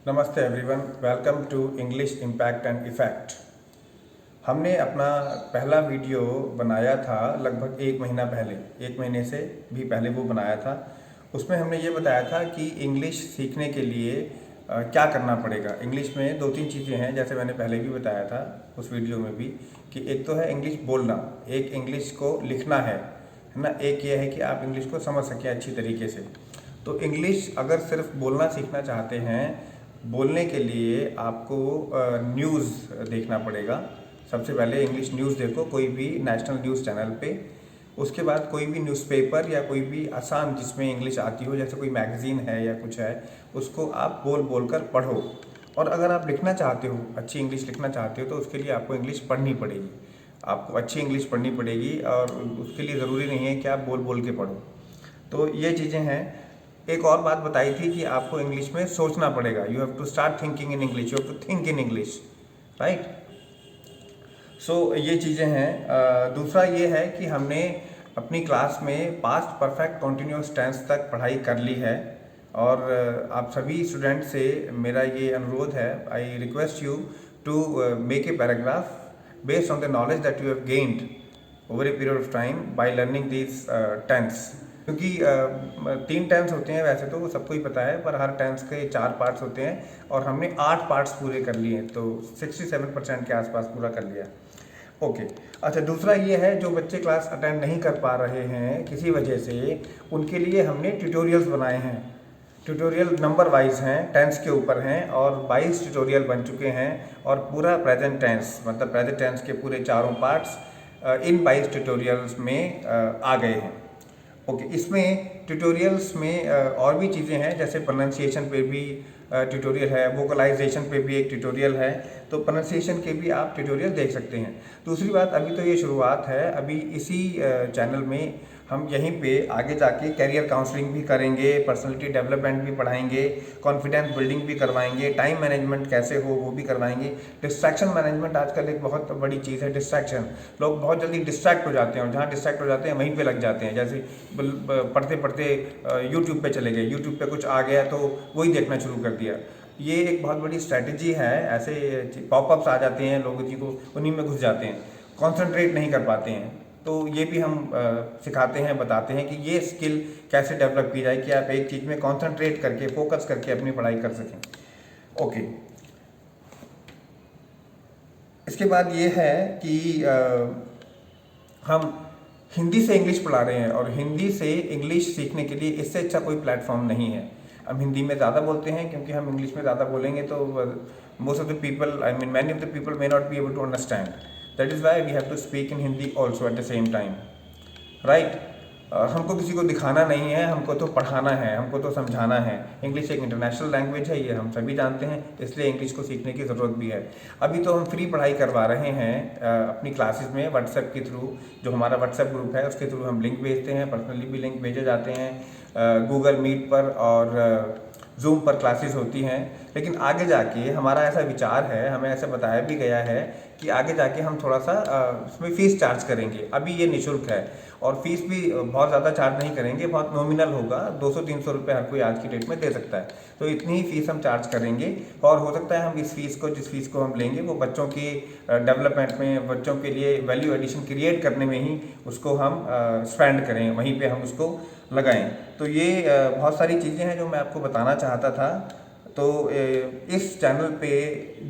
नमस्ते everyone, welcome to English Impact and Effect. हमने अपना पहला वीडियो बनाया था लगभग 1 महीना पहले, 1 महीने से भी पहले वो बनाया था। उसमें हमने ये बताया था कि इंग्लिश सीखने के लिए क्या करना पड़ेगा। इंग्लिश में 2-3 चीज़ें हैं, जैसे मैंने पहले भी बताया था उस वीडियो में भी, कि एक तो है इंग्लिश बोलना, एक इंग्लिश को लिखना है ना, एक ये है कि आप इंग्लिश को समझ सकें अच्छी तरीके से। तो इंग्लिश अगर सिर्फ बोलना सीखना चाहते हैं, बोलने के लिए आपको न्यूज़ देखना पड़ेगा। सबसे पहले इंग्लिश न्यूज़ देखो, कोई भी नेशनल न्यूज़ चैनल पे। उसके बाद कोई भी न्यूज़पेपर या कोई भी आसान जिसमें इंग्लिश आती हो, जैसे कोई मैगज़ीन है या कुछ है, उसको आप बोल बोल कर पढ़ो। और अगर आप लिखना चाहते हो, अच्छी इंग्लिश लिखना चाहते हो, तो उसके लिए आपको इंग्लिश पढ़नी पड़ेगी। आपको अच्छी इंग्लिश पढ़नी पड़ेगी और उसके लिए ज़रूरी नहीं है कि आप बोल बोल के पढ़ो। तो ये चीज़ें हैं। एक और बात बताई थी कि आपको इंग्लिश में सोचना पड़ेगा। You have to start thinking in English, you have to think in English, right. So ये चीज़ें हैं। दूसरा ये है कि हमने अपनी क्लास में पास्ट परफेक्ट कॉन्टिन्यूअस टेंस तक पढ़ाई कर ली है। और आप सभी स्टूडेंट से मेरा ये अनुरोध है, I request you to make a paragraph based on the knowledge that you have gained over a period of time by learning this tense. क्योंकि 3 टेंस होते हैं, वैसे तो वो सबको ही पता है, पर हर टेंस के 4 पार्ट्स होते हैं और हमने 8 पार्ट्स पूरे कर लिए, तो 67% के आसपास पूरा कर लिया। ओके। अच्छा, दूसरा ये है, जो बच्चे क्लास अटेंड नहीं कर पा रहे हैं किसी वजह से, उनके लिए हमने ट्यूटोरियल्स बनाए हैं। ट्यूटोरियल नंबर वाइज हैं, टेंस के ऊपर हैं, और 22 ट्यूटोरियल बन चुके हैं। और पूरा प्रेजेंट टेंस, मतलब प्रेजेंट टेंस के पूरे चारों पार्ट्स इन 22 ट्यूटोरियल्स में आ गए हैं। ओके। इसमें ट्यूटोरियल्स में और भी चीज़ें हैं, जैसे प्रोनाउंसिएशन पे भी ट्यूटोरियल है, वोकलाइजेशन पे भी एक ट्यूटोरियल है, तो प्रोनाउंसिएशन के भी आप ट्यूटोरियल देख सकते हैं। दूसरी बात, अभी तो ये शुरुआत है, अभी इसी चैनल में हम यहीं पे आगे जाके कैरियर काउंसलिंग भी करेंगे, पर्सनालिटी डेवलपमेंट भी पढ़ाएंगे, कॉन्फिडेंस बिल्डिंग भी करवाएंगे, टाइम मैनेजमेंट कैसे हो वो भी करवाएंगे। डिस्ट्रैक्शन मैनेजमेंट आजकल एक बहुत बड़ी चीज़ है। डिस्ट्रैक्शन, लोग बहुत जल्दी डिस्ट्रैक्ट हो जाते हैं, और जहाँ डिस्ट्रैक्ट हो जाते हैं वहीं पे लग जाते हैं। जैसे पढ़ते पढ़ते यूट्यूब पे चले गए, यूट्यूब पे कुछ आ गया तो वही देखना शुरू कर दिया। ये एक बहुत बड़ी स्ट्रैटेजी है। ऐसे पॉपअप्स आ जाते हैं, लोग जी को उन्हीं में घुस जाते हैं, कॉन्सेंट्रेट नहीं कर पाते हैं। तो ये भी हम सिखाते हैं, बताते हैं कि ये स्किल कैसे डेवलप की जाए कि आप एक चीज़ में कॉन्सेंट्रेट करके, फोकस करके अपनी पढ़ाई कर सकें। ओके। इसके बाद ये है कि हम हिंदी से इंग्लिश पढ़ा रहे हैं, और हिंदी से इंग्लिश सीखने के लिए इससे अच्छा कोई प्लेटफॉर्म नहीं है। हम हिंदी में ज़्यादा बोलते हैं, क्योंकि हम इंग्लिश में ज़्यादा बोलेंगे तो most of the people, I mean many of the people may not be able to understand. That is why we have to speak in Hindi also at the same time, right. हमको किसी को दिखाना नहीं है, हमको तो पढ़ाना है, हमको तो समझाना है। इंग्लिश एक इंटरनेशनल लैंग्वेज है, ये हम सभी जानते हैं, इसलिए इंग्लिश को सीखने की ज़रूरत भी है। अभी तो हम फ्री पढ़ाई करवा रहे हैं अपनी क्लासेस में, व्हाट्सएप के थ्रू। जो हमारा व्हाट्सएप ग्रुप है उसके थ्रू हम लिंक भेजते हैं, पर्सनली भी लिंक भेजे जाते हैं। गूगल मीट पर और जूम पर क्लासेस होती हैं। लेकिन आगे जाके हमारा ऐसा विचार है, हमें ऐसा बताया भी गया है कि आगे जाके हम थोड़ा सा उसमें फ़ीस चार्ज करेंगे। अभी ये निःशुल्क है, और फीस भी बहुत ज़्यादा चार्ज नहीं करेंगे, बहुत नॉमिनल होगा। 200-300 रुपये हर कोई आज की डेट में दे सकता है, तो इतनी ही फीस हम चार्ज करेंगे। और हो सकता है हम इस फीस को, जिस फीस को हम लेंगे, वो बच्चों की डेवलपमेंट में, बच्चों के लिए वैल्यू एडिशन क्रिएट करने में ही उसको हम स्पेंड करें, वहीं पे हम उसको लगाएं। तो ये बहुत सारी चीज़ें हैं जो मैं आपको बताना चाहता था। तो इस चैनल पे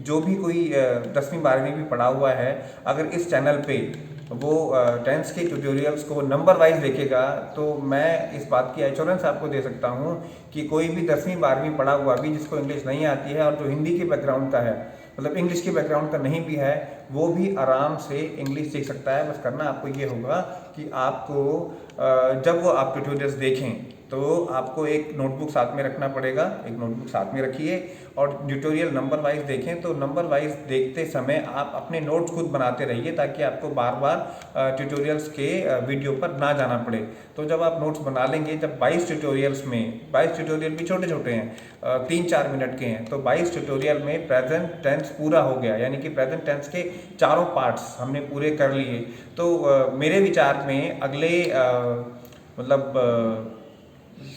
जो भी कोई 10वीं 12वीं भी पढ़ा हुआ है, अगर इस चैनल पे वो टेंस के ट्यूटोरियल्स को नंबर वाइज देखेगा, तो मैं इस बात की एश्योरेंस आपको दे सकता हूँ कि कोई भी 10वीं 12वीं पढ़ा हुआ भी, जिसको इंग्लिश नहीं आती है और जो हिंदी के बैकग्राउंड का है, मतलब इंग्लिश के बैकग्राउंड का नहीं भी है, वो भी आराम से इंग्लिश सीख सकता है। बस करना आपको ये होगा कि आपको जब वो आप ट्यूटोरियल्स देखें तो आपको एक नोटबुक साथ में रखना पड़ेगा। एक नोटबुक साथ में रखिए, और ट्यूटोरियल नंबर वाइज देखें। तो नंबर वाइज देखते समय आप अपने नोट्स खुद बनाते रहिए, ताकि आपको बार बार ट्यूटोरियल्स के वीडियो पर ना जाना पड़े। तो जब आप नोट्स बना लेंगे, जब 22 ट्यूटोरियल्स में, 22 ट्यूटोरियल भी छोटे छोटे हैं, 3-4 मिनट के हैं, तो 22 ट्यूटोरियल में प्रेजेंट टेंस पूरा हो गया, यानी कि प्रेजेंट टेंस के चारों पार्ट्स हमने पूरे कर लिए। तो मेरे विचार में अगले मतलब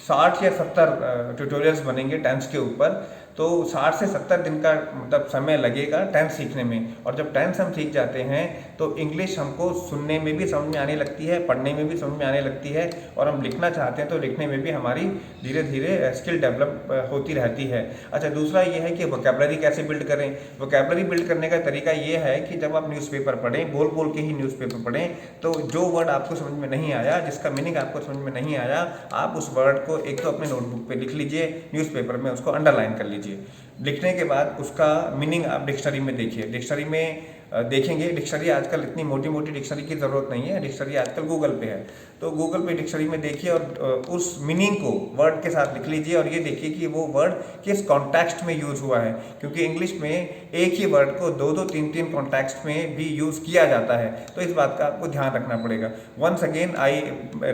60 या 70 ट्यूटोरियल्स बनेंगे टेंस के ऊपर, तो 60 से 70 दिन का मतलब समय लगेगा टेंस सीखने में। और जब टेंस हम सीख जाते हैं तो इंग्लिश हमको सुनने में भी समझ में आने लगती है, पढ़ने में भी समझ में आने लगती है, और हम लिखना चाहते हैं तो लिखने में भी हमारी धीरे धीरे स्किल डेवलप होती रहती है। अच्छा, दूसरा ये है कि वोकैबुलरी कैसे बिल्ड करें। वोकैबुलरी बिल्ड करने का तरीका ये है कि जब आप न्यूज़पेपर पढ़ें, बोल बोल के ही न्यूज़पेपर पढ़ें, तो जो वर्ड आपको समझ में नहीं आया, जिसका मीनिंग आपको समझ में नहीं आया, आप उस वर्ड को एक तो अपने नोटबुक पे लिख लीजिए, न्यूज़पेपर में उसको अंडरलाइन कर लीजिए। लिखने के बाद उसका मीनिंग आप डिक्शनरी में देखिए। डिक्शनरी में देखेंगे, डिक्शनरी आजकल इतनी मोटी मोटी डिक्शनरी की ज़रूरत नहीं है, डिक्शनरी आजकल गूगल पे है, तो गूगल पे डिक्शनरी में देखिए और उस मीनिंग को वर्ड के साथ लिख लीजिए और ये देखिए कि वो वर्ड किस कॉन्टेक्स्ट में यूज़ हुआ है, क्योंकि इंग्लिश में एक ही वर्ड को दो दो तीन तीन कॉन्टेक्स्ट में भी यूज़ किया जाता है, तो इस बात का आपको ध्यान रखना पड़ेगा। Once again I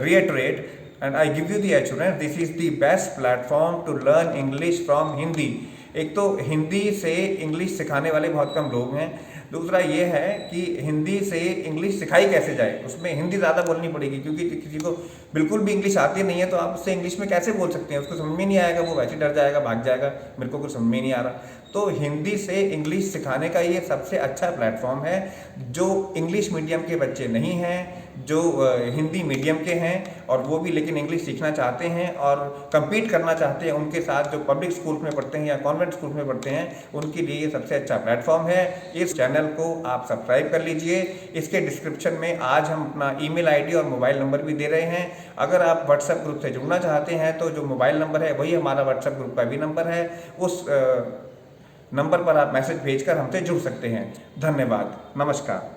reiterate and I give you the assurance this is the best platform to learn English from Hindi। एक तो हिंदी से इंग्लिश सिखाने वाले बहुत कम लोग हैं, दूसरा ये है कि हिंदी से इंग्लिश सिखाई कैसे जाए, उसमें हिंदी ज़्यादा बोलनी पड़ेगी, क्योंकि किसी को बिल्कुल भी इंग्लिश आती नहीं है तो आप उससे इंग्लिश में कैसे बोल सकते हैं, उसको समझ में नहीं आएगा, वो वैसे डर जाएगा, भाग जाएगा, मेरे को कुछ समझ में नहीं आ रहा। तो हिंदी से इंग्लिश सिखाने का ये सबसे अच्छा प्लेटफॉर्म है। जो इंग्लिश मीडियम के बच्चे नहीं हैं, जो हिंदी मीडियम के हैं और वो भी लेकिन इंग्लिश सीखना चाहते हैं और compete करना चाहते हैं उनके साथ, जो पब्लिक स्कूल में पढ़ते हैं या कॉन्वेंट स्कूल में पढ़ते हैं, उनके लिए ये सबसे अच्छा प्लेटफॉर्म है। इस चैनल को आप सब्सक्राइब कर लीजिए। इसके डिस्क्रिप्शन में आज हम अपना ईमेल आईडी और मोबाइल नंबर भी दे रहे हैं। अगर आप व्हाट्सएप ग्रुप से जुड़ना चाहते हैं तो जो मोबाइल नंबर है वही हमारा व्हाट्सएप ग्रुप का भी नंबर है, उस नंबर पर आप मैसेज भेजकर हमसे जुड़ सकते हैं। धन्यवाद, नमस्कार।